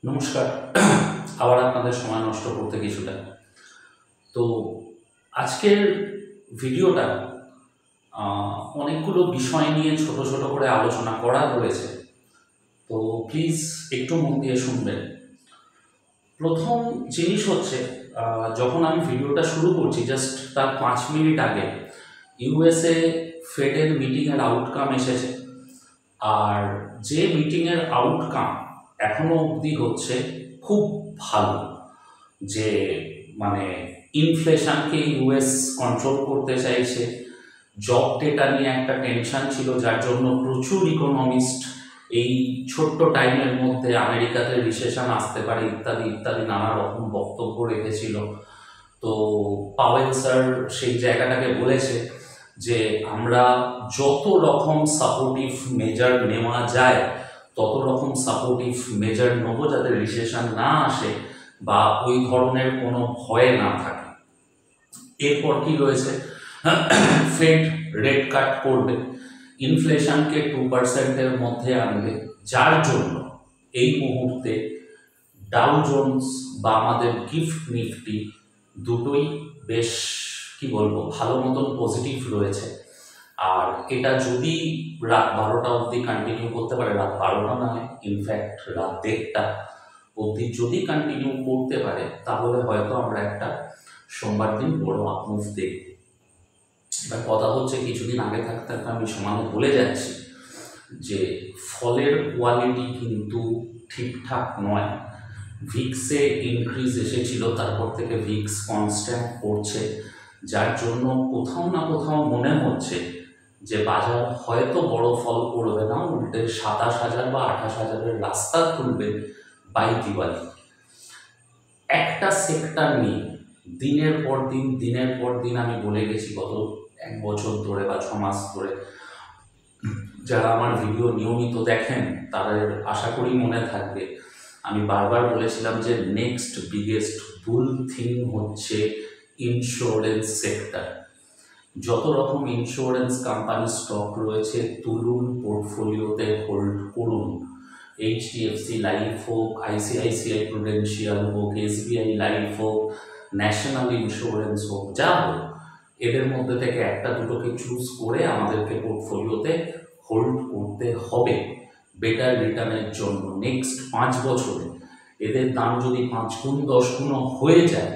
নমস্কার। আবার আপনাদের সময় নষ্ট করতে কিছুটা। তো আজকের ভিডিওটা অনেকগুলো বিষয় নিয়ে ছোট ছোট করে আলোচনা করা রয়েছে, তো প্লিজ একটু মন দিয়ে শুনবেন। প্রথম জিনিস হচ্ছে, যখন আমি ভিডিওটা শুরু করছি জাস্ট তার 5 মিনিট আগে ইউএসএ ফেডের মিটিংয়ের আউটকাম এসেছে। আর যে মিটিংয়ের আউটকাম এখনো অবধি হচ্ছে খুব ভালো, যে মানে ইনফ্লেশনকে ইউএস কন্ট্রোল করতে চাইছে। জব ডেটা নিয়ে একটা টেনশন ছিল, যার জন্য প্রচুর ইকোনমিস্ট এই ছোট্ট টাইমের মধ্যে আমেরিকাতে রিসেশন আসতে পারে ইত্যাদি ইত্যাদি নানা রকম বক্তব্য রেখেছিল। তো পাওয়েল স্যার সেই জায়গাটাকে বলেছে যে আমরা যত রকম সাপোর্টিভ মেজার নেওয়া যায় তত রকম সাপোর্টিভ মেজার নেব, যাতে রিসেশন না আসে বা ওই ধরনের কোনো ভয় না থাকে। এরপর কি রয়েছে, ফেড রেট কাট করবে, ইনফ্লেশনকে 2%-এর মধ্যে আনবে, যার জন্য এই মুহূর্তে ডাউ জোন্স বা আমাদের গিফট নিফটি দুটোই বেশ কি বলবো ভালো মতন পজিটিভ রয়েছে। আর এটা যদি রাত 12টা অবধি কন্টিনিউ করতে পারে, রাত 12টা নয়, ইনফ্যাক্ট রাত 1:30টা অবধি যদি কন্টিনিউ করতে পারে, তাহলে হয়তো আমরা একটা সোমবার দিন বড় আপমুভ দেখব। এবার কথা হচ্ছে, কিছুদিন আগে থাকতে আমি সমানে বলে যাচ্ছি যে ফলের কোয়ালিটি কিন্তু ঠিকঠাক নয়। ভিক্সে ইনক্রিজ এসেছিল, তারপর থেকে ভিক্স কনস্ট্যান্ট করছে, যার জন্য কোথাও না কোথাও মনে হচ্ছে যে বাজার হয়তো বড় ফল করবে না, উল্টে 27,000 বা 28,000-এর রাস্তা খুলবে বাই দিওয়ালি। একটা সেক্টর নিয়ে দিনের পর দিন আমি বলে গেছি গত 1 বছর ধরে বা 6 মাস ধরে, যারা আমার ভিডিও নিয়মিত দেখেন তাদের আশা করি মনে থাকবে, আমি বারবার বলেছিলাম যে নেক্সট বিগেস্ট বুল থিং হচ্ছে ইন্স্যুরেন্স সেক্টর। যত রকম ইন্স্যুরেন্স কোম্পানি স্টক রয়েছে তুলুন, পোর্টফোলিওতে হোল্ড করুন। এইচডিএফসি লাইফ হোক, আইসিআইসিআই প্রুডেন্সিয়াল হোক, এসবিআই লাইফ হোক, ন্যাশনাল ইন্স্যুরেন্স হোক, যা হোক, এদের মধ্যে থেকে একটা দুটোকে চুজ করে আমাদেরকে পোর্টফোলিওতে হোল্ড করতে হবে বেটার রিটার্নের জন্য। নেক্সট 5 বছরে এদের দাম যদি 5 গুণ 10 গুণ হয়ে যায়,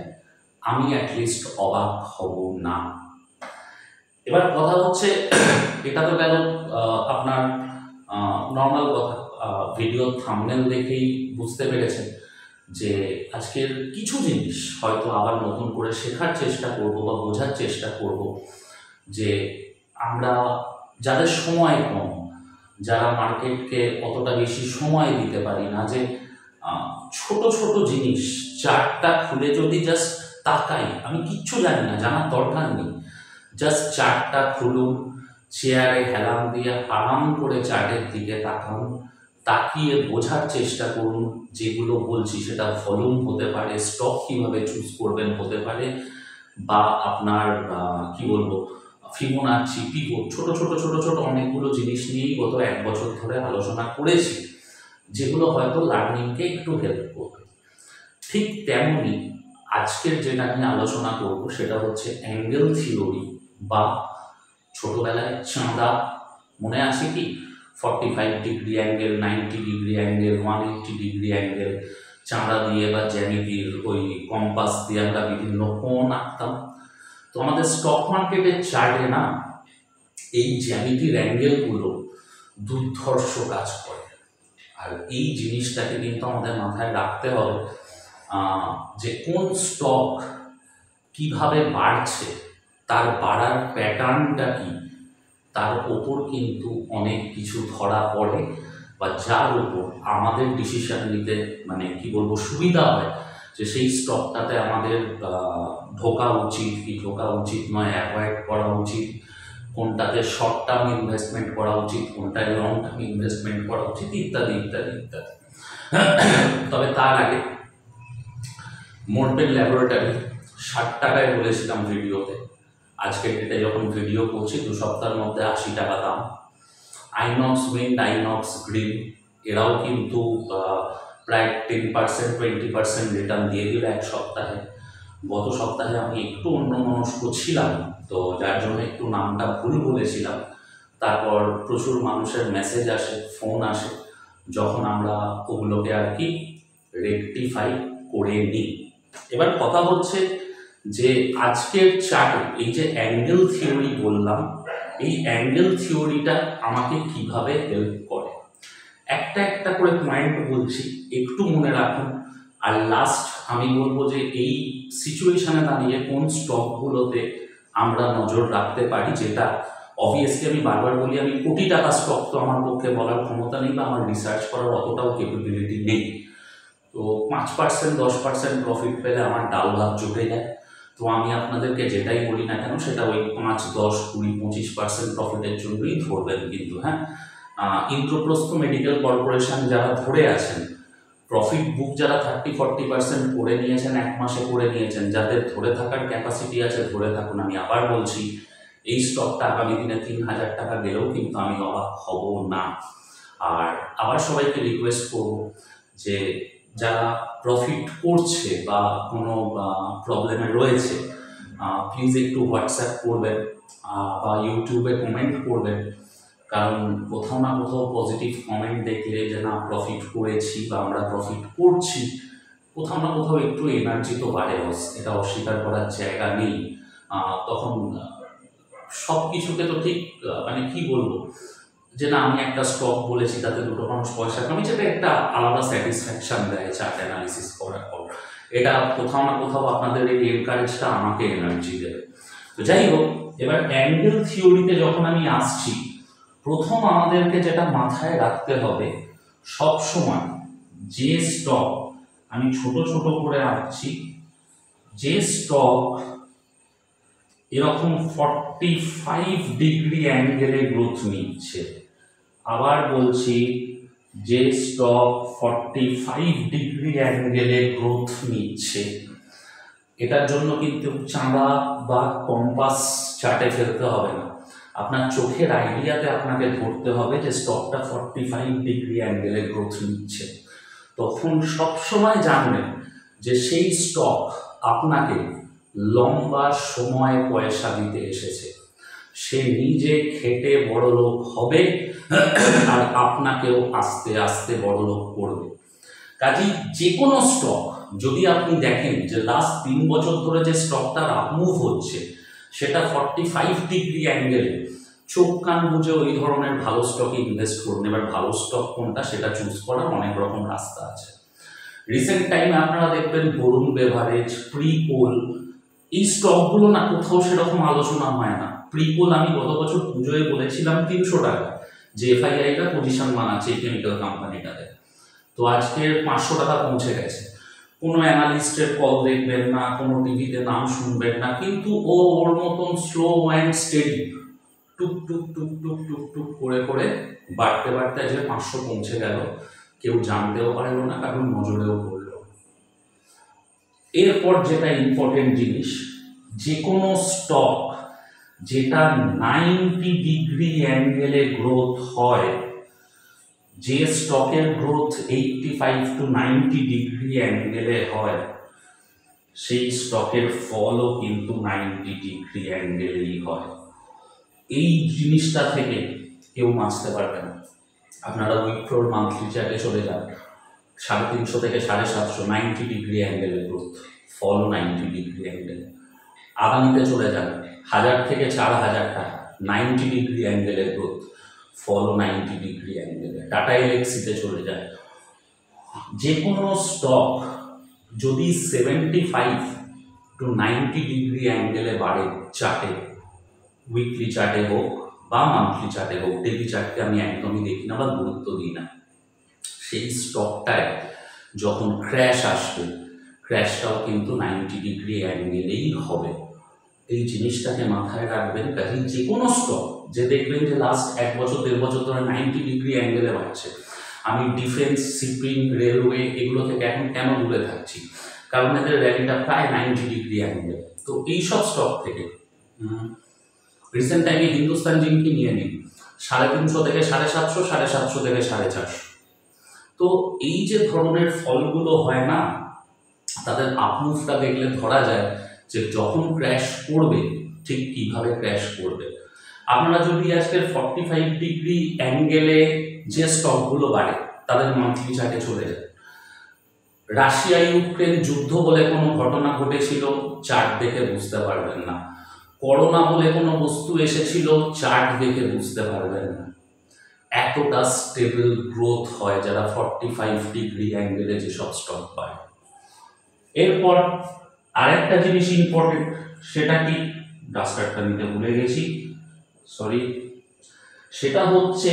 আমি অ্যাটলিস্ট অবাক হব না। এবার কথা হচ্ছে, এটা তো গেল আপনার নর্মাল কথা। ভিডিও থাম্বনেল দেখেই বুঝতে পেরেছেন যে আজকের কিছু জিনিস হয়তো আবার নতুন করে শেখার চেষ্টা করব বা বোঝার চেষ্টা করব, যে আমরা যাদের সময় কম, যারা মার্কেটকে অতটা বেশি সময় দিতে পারি না, যে ছোট ছোট জিনিস চার্টটা খুলে যদি জাস্ট তাকাই, আমি কিচ্ছু জানি না, জানার দরকার নেই, জাস্ট চার্টটা খুলুন, চেয়ারে হেলান দিয়ে আরাম করে চার্টের দিকে তাকান, তাকিয়ে বোঝার চেষ্টা করুন। যেগুলো বলছি সেটা ভলিউম হতে পারে, স্টক কীভাবে চুজ করবেন হতে পারে, বা আপনার কি বলবো ফিবোনাচি, পিভট, ছোট ছোট ছোট ছোট অনেকগুলো জিনিস নিয়েই গত 1 বছর ধরে আলোচনা করেছি, যেগুলো হয়তো লার্নিংকে একটু হেল্প করবে। ঠিক তেমনই আজকের যেটা নিয়ে আলোচনা করব সেটা হচ্ছে অ্যাঙ্গেল থিওরি, বা ছোটবেলায় চাঁদা মনে আছে কি, 45 degree angle, 90 degree angle, 180 degree angle, চাঁদা দিয়ে বা জ্যামিতির ওই কম্পাস দিয়ে আমরা বিভিন্ন কোণ আঁকতাম। তো আমাদের স্টক মার্কেটের চার্টে না এই জ্যামিতির অ্যাঙ্গেলগুলো দুর্ধর্ষ কাজ করে। আর এই জিনিসটাকে কিন্তু আমাদের মাথায় রাখতে হবে, যে কোন স্টক কিভাবে বাড়ছে, তার বাড়ার প্যাটার্নটা কি, তার ওপর কিন্তু অনেক কিছু ধরা পড়ে, বা যার উপর আমাদের ডিসিশন নিতে মানে কি বলবো সুবিধা হয়, যে সেই স্টকটাতে আমাদের ঢোকা উচিত কি ঢোকা উচিত নয়, অ্যাভয়েড করা উচিত, কোনটাতে শর্ট টার্ম ইনভেস্টমেন্ট করা উচিত, কোনটায় লং টার্ম ইনভেস্টমেন্ট করা উচিত, ইত্যাদি ইত্যাদি ইত্যাদি। তবে তার আগে মোরপেন ল্যাবরেটরি 60 টাকায় বলেছিলাম ভিডিওতে, আজকের ডেটে যখন ভিডিও করছি 2 সপ্তাহের মধ্যে 80 টাকা দাম। আইনক্স উইন্ড, আইনক্স গ্রিন, এরাও কিন্তু প্রায় 10% 20% রিটার্ন দিয়ে দিল এক সপ্তাহে। গত সপ্তাহে আমি একটু অন্যমনস্ক ছিলাম, তো যার জন্য একটু নামটা ভুল বলেছিলাম। তারপর প্রচুর মানুষের মেসেজ আসে, ফোন আসে, যখন আমরা ওগুলোকে আর কি রেকটিফাই করে নিই। এবার কথা হচ্ছে যে আজকের চার্টে এই যে অ্যাঙ্গেল থিওরি বললাম, এই অ্যাঙ্গেল থিওরিটা আমাকে কিভাবে হেল্প করে, একটা একটা করে পয়েন্ট বলছি, একটু মনে রাখুন। আর লাস্ট আমি বলবো যে এই সিচুয়েশনে দাঁড়িয়ে কোন স্টকগুলোতে আমরা নজর রাখতে পারি, যেটা অবভিয়াসলি আমি বারবার বলি আমি কোটি টাকা স্টক তো আমার পক্ষে বলার ক্ষমতা নেই বা আমার রিসার্চ করার অতটাও ক্যাপাবিলিটি নেই। তো 5% 10% প্রফিট পেলে আমার ডাল ভাত জুটে যায়। তো আমি আপনাদেরকে যেটাই বলি না কেন সেটা ওই 5, 10, 20, 25% প্রফিটের জন্যই ধরবেন কিন্তু। হ্যাঁ, ইন্দ্রপ্রস্থ মেডিকেল কর্পোরেশন যারা ধরে আছেন, প্রফিট বুক যারা 30-40% করে নিয়েছেন, এক মাসে করে নিয়েছেন, যাদের ধরে থাকার ক্যাপাসিটি আছে ধরে থাকুন। আমি আবার বলছি এই স্টকটা আগামী দিনে 3,000 টাকা গেলেও কিন্তু আমি অবাক হব না। আর আবার সবাইকে রিকোয়েস্ট করব যে যারা প্রফিট করছে বা কোনো প্রবলেমে রয়েছে, প্লিজ একটু হোয়াটসঅ্যাপ করবেন বা ইউটিউবে কমেন্ট করবেন, কারণ কোথাও না কোথাও পজিটিভ কমেন্ট দেখলে যে না প্রফিট করেছি বা আমরা প্রফিট করছি, কোথাও না কোথাও একটু এনার্জি তো বাড়ে, এটা অস্বীকার করার জায়গা নেই। তখন সব কিছুকে তো ঠিক মানে কি বলবো যে না আমি একটা স্টক বলেছি তাতে দুটো মানুষ পয়সা কামি, যেটা একটা আলাদা স্যাটিসফ্যাকশন দেয় চার্ট অ্যানালিসিস করার পর। এটা কোথাও না কোথাও আপনাদের এই এনকারেজটা আমাকে এনার্জি দেবে। তো যাই হোক, এবার অ্যাঙ্গেল থিওরিতে যখন আমি আসছি, প্রথম আমাদেরকে যেটা মাথায় রাখতে হবে সব সময়, যে স্টক আমি ছোট ছোট করে রাখছি, যে স্টক এরকম 45 ডিগ্রি অ্যাঙ্গেলে গ্রোথ নিচ্ছে, আবার বলছি যে স্টক 45 ডিগ্রি অ্যাঙ্গেলে গ্রোথ নিচ্ছে, এটার জন্য কিন্তু চাঁদা বা কম্পাস চার্টে ফেলতে হবে না, আপনার চোখের আইডিয়াতে আপনাকে ধরতে হবে যে স্টকটা 45 ডিগ্রি অ্যাঙ্গেলে গ্রোথ নিচ্ছে। তখন সবসময় জানবেন যে সেই স্টক আপনাকে লম্বা সময় পয়সা দিতে এসেছে, সে নিজে খেটে বড়লোক হবে আর আপনাকেও আস্তে আস্তে বড়লোক করবে। কাজেই যে কোনো স্টক যদি আপনি দেখেন যে লাস্ট 3 বছর ধরে যে স্টকটার আপমুভ হচ্ছে সেটা 45 ডিগ্রি অ্যাঙ্গেলে, চোখ কান বুঝে ওই ধরনের ভালো স্টকে ইনভেস্ট করুন। এবার ভালো স্টক কোনটা সেটা চুজ করার অনেক রকম রাস্তা আছে। রিসেন্ট টাইমে আপনারা দেখবেন বরুণ বেভারেজ, প্রিকোল, এই স্টকগুলো না কোথাও সেরকম আলোচনা হয় না। প্রিকোল আমি গত বছর পুজোয় বলেছিলাম 300 টাকা, যে এফআইআইটা পজিশন বানাচ্ছে এই কেমিক্যাল কোম্পানিটাতে, তো আজকে 500 টাকা পৌঁছে গেছে। কোনো অ্যানালিস্টের কল দেখবেন না, কোনো টিভিতে নাম শুনবেন না, কিন্তু ওর মতন স্লো অ্যান্ড স্টেডি টুক টুক টুক টুক টুক টুক করে করে বাড়তে বাড়তে যে 500 পৌঁছে গেল, কেউ জানতেও পারলো না, কারণ নজরেও পড়লো। এরপর যেটা ইম্পর্টেন্ট জিনিস, যে কোনো স্টক যেটা 90 ডিগ্রি অ্যাঙ্গেলে গ্রোথ হয়, যে স্টকের গ্রোথ 85 to 90 ডিগ্রি অ্যাঙ্গেলে হয়, সেই স্টকের ফলও কিন্তু 90 ডিগ্রি অ্যাঙ্গেলেই হয়। এই জিনিসটা থেকে কেউ বাঁচতে পারবে না। আপনারা উইপ্রোর মান্থলি চার্টে চলে যান, 350 থেকে 750 90 ডিগ্রি অ্যাঙ্গেলে গ্রোথ, ফলও 90 ডিগ্রি অ্যাঙ্গেলে। আদানিতে চলে যান, 1000 থেকে 4000 টাকা, 90 ডিগ্রি অ্যাঙ্গেলে গ্রোথ, ফলও 90 ডিগ্রি অ্যাঙ্গেলে। টাটা এলএক্সিতে চলে যায়। যে কোনো স্টক যদি 75 to 90 ডিগ্রি অ্যাঙ্গেলে বাড়ে চার্টে, উইকলি চার্টে হোক বা মান্থলি চার্টে হোক, ডেলি চার্টে আমি একদমই দেখি না বা গুরুত্ব দিই না, সেই স্টকটায় যখন ক্র্যাশ আসবে, ক্র্যাশটাও কিন্তু 90 ডিগ্রি অ্যাঙ্গেলেই হবে। এই জিনিসটাকে মাথায় রাখবেন। কাজে যে কোনো স্টক যে দেখবেন যে লাস্ট 1 বছর 1.5 বছর ধরে 90 ডিগ্রি অ্যাঙ্গেলে বাড়ছে, আমি ডিফেন্স, শিপিং, রেলওয়ে এগুলো থেকে এখন কেন দূরে থাকছি, কারণ এদের র্যালিটা প্রায় 90 ডিগ্রি অ্যাঙ্গেলে। তো এইসব স্টক থেকে রিসেন্ট টাইমে হিন্দুস্তান জিঙ্ককে নিয়ে নিন, 350 থেকে 750, 750 থেকে 450, তো এই যে ধরনের ফলগুলো হয় না, তাদের আপমুভটা দেখলে ধরা যায় যে যখন ক্র্যাশ করবে ঠিক কিভাবে ক্র্যাশ করবে। আপনারা যদি আজকের 45 ডিগ্রি অ্যাঙ্গেলে যে স্টকগুলো বাড়ে তাদের মান্থলি চার্টে চলে যায়, রাশিয়া ইউক্রেন যুদ্ধ বলে কোনো ঘটনা ঘটেছিল, চার্ট দেখে বুঝতে পারবেন না। করোনা বলে কোনো বস্তু এসেছিল, চার্ট দেখে বুঝতে পারবেন না। এতটা স্টেবল গ্রোথ হয় যারা 45 ডিগ্রি অ্যাঙ্গেলে যেসব স্টক পায়। এরপর আরেকটা জিনিস ইম্পর্টেন্ট, সেটা কি, ডাস্টারটা নিতে ভুলে গেছি, সরি, সেটা হচ্ছে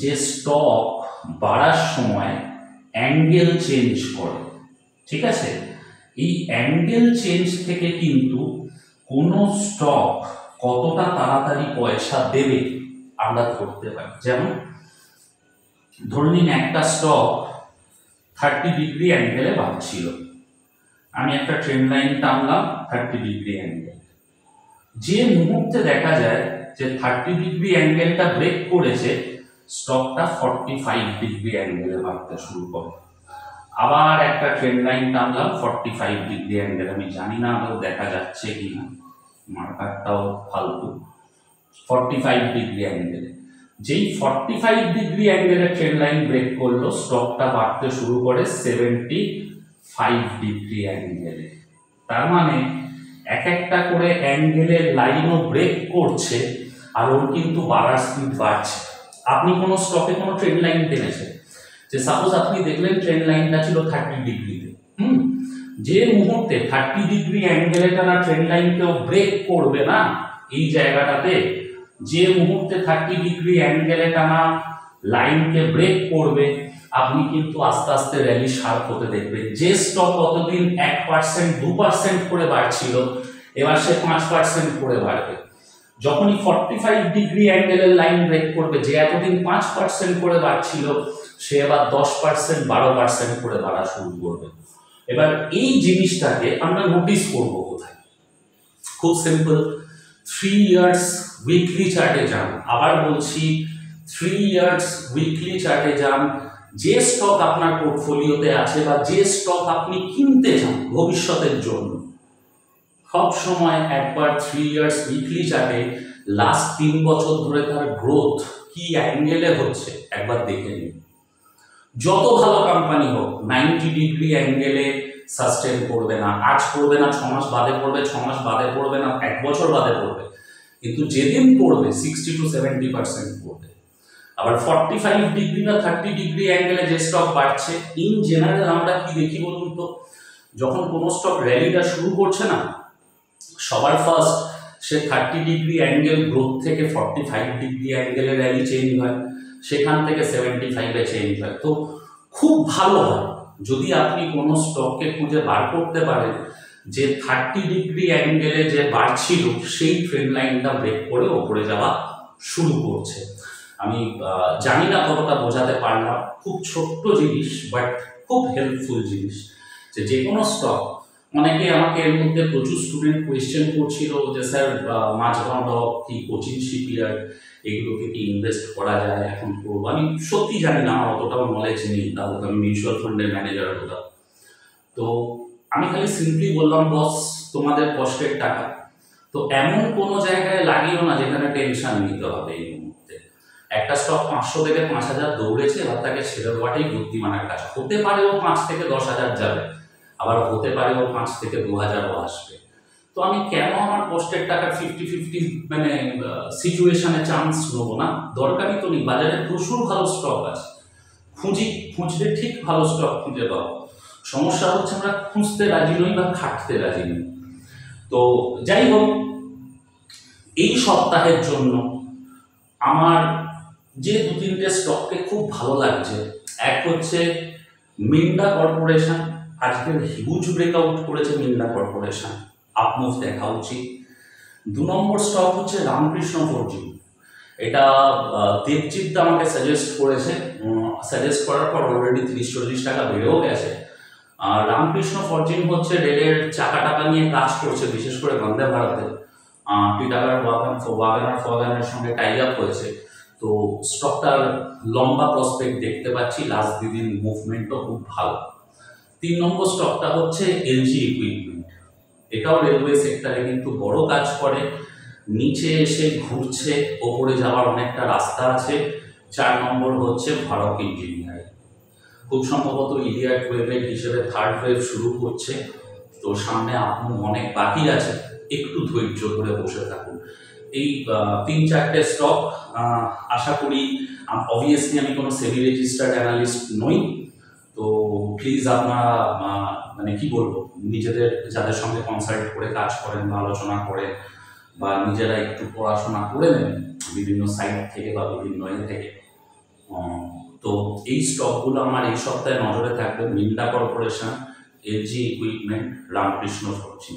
যে স্টক বাড়ার সময় অ্যাঙ্গেল চেঞ্জ করে, ঠিক আছে। এই অ্যাঙ্গেল চেঞ্জ থেকে কিন্তু কোনো স্টক কতটা তাড়াতাড়ি পয়সা দেবে আমরা ধরতে পারি। যেমন ধরে নিন একটা স্টক 30 ডিগ্রি অ্যাঙ্গেলে বাড়ছিল, আমি একটা ট্রেন্ড লাইন টানলাম 30 ডিগ্রি অ্যাঙ্গেল। যে মুহূর্তে দেখা যায় যে 30 ডিগ্রি অ্যাঙ্গেলটা ব্রেক করেছে, স্টকটা 45 ডিগ্রি অ্যাঙ্গেলে বাড়তে শুরু করে। আবার একটা ট্রেন্ড লাইন টানলাম 45 ডিগ্রি অ্যাঙ্গেল, আমি জানি না আদৌ দেখা যাচ্ছে কিনা, মার্কারটাও ফালতু। 45 ডিগ্রি অ্যাঙ্গেলে যেই 45 ডিগ্রি অ্যাঙ্গেলে ট্রেন্ড লাইন ব্রেক করলো, স্টকটা বাড়তে শুরু করে 75 ডিগ্রি অ্যাঙ্গেলে। তার মানে এক একটা করে অ্যাঙ্গেলের লাইনও ব্রেক করছে, আর ওর কিন্তু বাড়ার স্পিড বাড়ছে। আপনি কোনো স্টকে কোনো ট্রেন্ড লাইন টেনেছেন, যে সাপোজ আপনি দেখলেন ট্রেন্ড লাইনটা ছিল 30 ডিগ্রিতে, যে মুহূর্তে 30 ডিগ্রি অ্যাঙ্গেলে টানা ট্রেন্ড লাইনকেও ব্রেক করবে না এই জায়গাটাতে, যে মুহূর্তে 30 ডিগ্রি অ্যাঙ্গেলে টানা লাইনকে ব্রেক করবে, আপনি কিন্তু আস্তে আস্তে র্যালি শার্প হতে দেখবেন। যে স্টক কতদিন 1% 2% করে বাড়ছিল, এবার সে 5% করে বাড়বে। যখনই 45 ডিগ্রি অ্যাঙ্গেলের লাইন ব্রেক করবে, যে এতদিন 5% করে বাড়ছিল, সে এবার 10% 12% করে বাড়া শুরু করবে। এবার এই জিনিসটাকে আমরা নোটিস করবো কোথায়? খুব সিম্পল, 3 ইয়ার্স উইকলি চার্টে যান। আবার বলছি, 3 ইয়ার্স উইকলি চার্টে যান। যে স্টক আপনার পোর্টফোলিওতে আছে বা যে স্টক আপনি কিনতে চান ভবিষ্যতের জন্য, সব সময় একবার 3 ইয়ার্স উইকলি চার্টে লাস্ট 3 বছর ধরে তার গ্রোথ কি অ্যাঙ্গেলে হচ্ছে একবার দেখে নিন। যত ভালো কোম্পানি হোক, 90 ডিগ্রি অ্যাঙ্গেলে সাস্টেন করবে না, আজ করবে না, 6 মাস বাদে করবে, 6 মাস বাদে করবে না, 1 বছর বাদে করবে, কিন্তু যেদিন করবে 60 to 70% করবে। আবার 45 ডিগ্রি বা 30 ডিগ্রি অ্যাঙ্গেলে যে স্টক বাড়ছে, ইন জেনারেল আমরা কি দেখি বলুন তো, যখন কোনো স্টক র্যালিটা শুরু করছে না, সবার ফার্স্ট সে 30 ডিগ্রি অ্যাঙ্গেল গ্রোথ থেকে 45 ডিগ্রি অ্যাঙ্গেলে র্যালি চেঞ্জ হয়, সেখান থেকে 75-এ চেঞ্জ হয়। তো খুব ভালো হয় যদি আপনি কোনো স্টককে খুঁজে বার করতে পারেন যে 30 ডিগ্রি অ্যাঙ্গেলে যে বাড়ছিল সেই ট্রেন্ড লাইনটা ব্রেক করে ওপরে যাওয়া শুরু করছে। আমি জানি না কতটা বোঝাতে পারলাম, খুব ছোট্ট জিনিস বাট খুব হেল্পফুল জিনিস। যে কোনো স্টক, অনেকে আমাকে এর মধ্যে প্রচুর স্টুডেন্ট কোয়েশ্চেন করছিল যে স্যার মাঝবাউন্ড কি কোচিং শিপইয়ার্ড এগুলোকে কি ইনভেস্ট করা যায়, এখন করবো? আমি সত্যি জানি না, আমার অতটাও নলেজ নেই, তাহলে আমি মিউচুয়াল ফান্ডের ম্যানেজার হতাম। তো আমি খালি সিম্পলি বললাম, বস তোমাদের কষ্টের টাকা, তো এমন কোনো জায়গায় লাগিও না যেখানে টেনশন নিতে হবে। এই মুহূর্তে একটা স্টক 500 থেকে 5000 দৌড়েছে, এবার তাকে ছেড়ে দেওয়াটাই বুদ্ধিমানের কাজ। হতে পারে ও 5 থেকে 10,000 যাবে, আবার হতে পারে ও 5 থেকে 2000ও আসবে। তো আমি কেন আমার কষ্টের টাকার 50-50 মানে সিচুয়েশনে চান্স নেবো না? দরকারই তো নেই। বাজারে প্রচুর ভালো স্টক আছে, খুঁজলে ঠিক ভালো স্টক খুঁজে পাবো। সমস্যা হচ্ছে আমরা খুঁজতে রাজি নই বা খাটতে রাজি নই। তো যাই হোক, এই সপ্তাহের জন্য আমার যে 2-3টে স্টককে খুব ভালো লাগছে, এক হচ্ছে মিন্ডা কর্পোরেশন, আজকের হিউজ ব্রেকআউট করেছে মিন্ডা কর্পোরেশন, আপমুভ দেখা উচিত। 2 নম্বর স্টক হচ্ছে রামকৃষ্ণ ফরজিন, এটা দেবজিৎ আমাকে সাজেস্ট করেছে, সাজেস্ট করার পর অলরেডি 30-40 টাকা বেড়েও গেছে। আর রামকৃষ্ণ ফরজিন হচ্ছে রেলের চাকা নিয়ে কাজ করছে, বিশেষ করে বন্দে ভারতে। টিটাগড় ওয়াগনার সঙ্গে টাই আপ হয়েছে। তো তো স্টকটার লম্বা প্রসপেক্ট দেখতে পাচ্ছি, লাস্ট দুদিন মুভমেন্টও খুব ভালো। 3 নম্বর স্টকটা হচ্ছে এলজি ইকুইপমেন্ট। এটাও রেলওয়ে সেক্টরে কিন্তু বড় কাজ করে, নিচে এসে ঘুরছে, ওপরে যাওয়ার অনেকটা রাস্তা আছে। 4 নম্বর হচ্ছে ভারত ইঞ্জিনিয়ারিং। খুব সম্ভবত ইন্ডিয়া 12 হিসেবে থার্ড ওয়েভ শুরু করছে, তো সামনে আপনি অনেক বাকি আছে, একটু ধৈর্য ধরে বসে থাকুন। এই 3-4টে স্টক আশা করি, অবভিয়াসলি আমি কোনো সেমি রেজিস্টার্ড অ্যানালিস্ট নই, তো প্লিজ আপনারা মানে কি বলবো, নিজেদের যাদের সঙ্গে কনসাল্ট করে কাজ করেন বা আলোচনা করেন বা নিজেরা একটু পড়াশোনা করে নেন বিভিন্ন সাইট থেকে বা বিভিন্ন থেকে। তো এই স্টকগুলো আমার এই সপ্তাহে নজরে থাকবে। Minda corporation, LG equipment, Ramakrishna সবজি।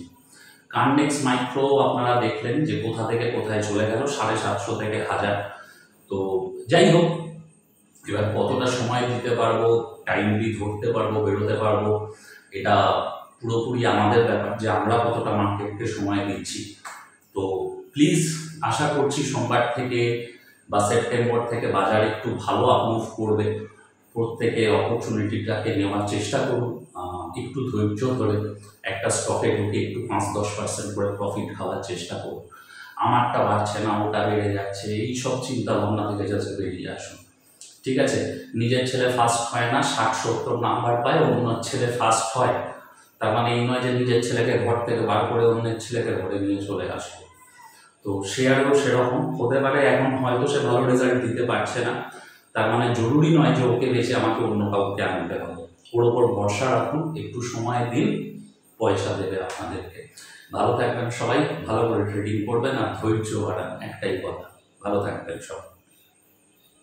কার্নেক্স মাইক্রো আপনারা দেখলেন যে কোথা থেকে কোথায় চলে গেল, 750 থেকে 1000। তো যাই হোক, এবার কতটা সময় দিতে পারবো, টাইমলি ধরতে পারবো, বেরোতে পারবো, এটা পুরোপুরি আমাদের ব্যাপার যে আমরা কতটা মার্কেটকে সময় দিচ্ছি। তো প্লিজ আশা করছি সোমবার থেকে বা সেপ্টেম্বর থেকে বাজার একটু ভালো আপমুভ করবে। প্রত্যেকে অপরচুনিটিটাকে নেওয়ার চেষ্টা করুন, একটু ধৈর্য ধরে একটা স্টকে ঢুকে একটু 5-10% করে প্রফিট খাওয়ার চেষ্টা করুন। আমারটা বাড়ছে না, ওটা বেড়ে যাচ্ছে, এইসব চিন্তা ভাবনা থেকে যাচ্ছে বেরিয়ে আসুন। ঠিক আছে, নিজের ছেলে ফার্স্ট হয় না, 60-70 নাম্বার পায়, অন্য ছেলে ফার্স্ট হয়, তার মানে এই নয় যে নিজের ছেলেকে ঘর থেকে বার করে অন্যের ছেলেকে ঘরে নিয়ে চলে আসবে। তো শেয়ারও সেরকম হতে পারে, এখন হয়তো সে ভালো রেজাল্ট দিতে পারছে না, তার মানে জরুরি নয় যে ওকে বেঁচে আমাকে অন্য কাউকে আনতে হবে। ওর ওপর ভরসা রাখুন, একটু সময় দিন, পয়সা দেবে আপনাদেরকে। ভালো থাকবেন সবাই, ভালো করে ট্রেডিং করবেন আর ধৈর্য বাড়ান, একটাই কথা। ভালো থাকবেন সবাই।